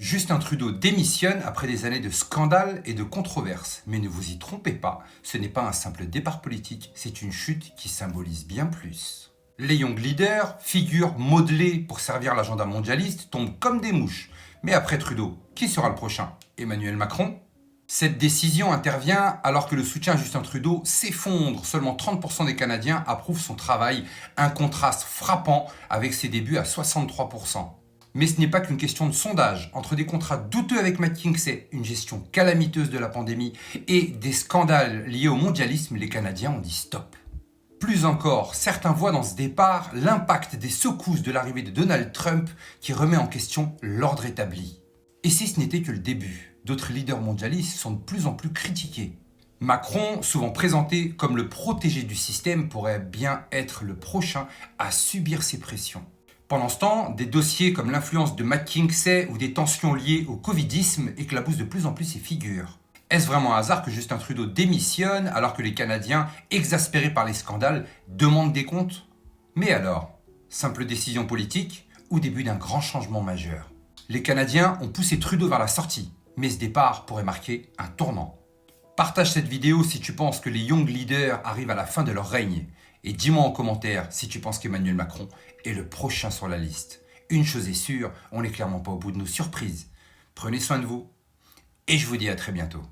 Justin Trudeau démissionne après des années de scandales et de controverses. Mais ne vous y trompez pas, ce n'est pas un simple départ politique, c'est une chute qui symbolise bien plus. Les Young Leaders, figures modelées pour servir l'agenda mondialiste, tombent comme des mouches. Mais après Trudeau, qui sera le prochain? Emmanuel Macron? Cette décision intervient alors que le soutien à Justin Trudeau s'effondre. Seulement 30% des Canadiens approuvent son travail, un contraste frappant avec ses débuts à 63%. Mais ce n'est pas qu'une question de sondage. Entre des contrats douteux avec McKinsey, une gestion calamiteuse de la pandémie et des scandales liés au mondialisme, les Canadiens ont dit stop. Plus encore, certains voient dans ce départ l'impact des secousses de l'arrivée de Donald Trump qui remet en question l'ordre établi. Et si ce n'était que le début, d'autres leaders mondialistes sont de plus en plus critiqués. Macron, souvent présenté comme le protégé du système, pourrait bien être le prochain à subir ces pressions. Pendant ce temps, des dossiers comme l'influence de McKinsey ou des tensions liées au covidisme éclaboussent de plus en plus ces figures. Est-ce vraiment un hasard que Justin Trudeau démissionne alors que les Canadiens, exaspérés par les scandales, demandent des comptes? Mais alors, simple décision politique ou début d'un grand changement majeur? Les Canadiens ont poussé Trudeau vers la sortie, mais ce départ pourrait marquer un tournant. Partage cette vidéo si tu penses que les Young Leaders arrivent à la fin de leur règne. Et dis-moi en commentaire si tu penses qu'Emmanuel Macron est le prochain sur la liste. Une chose est sûre, on n'est clairement pas au bout de nos surprises. Prenez soin de vous et je vous dis à très bientôt.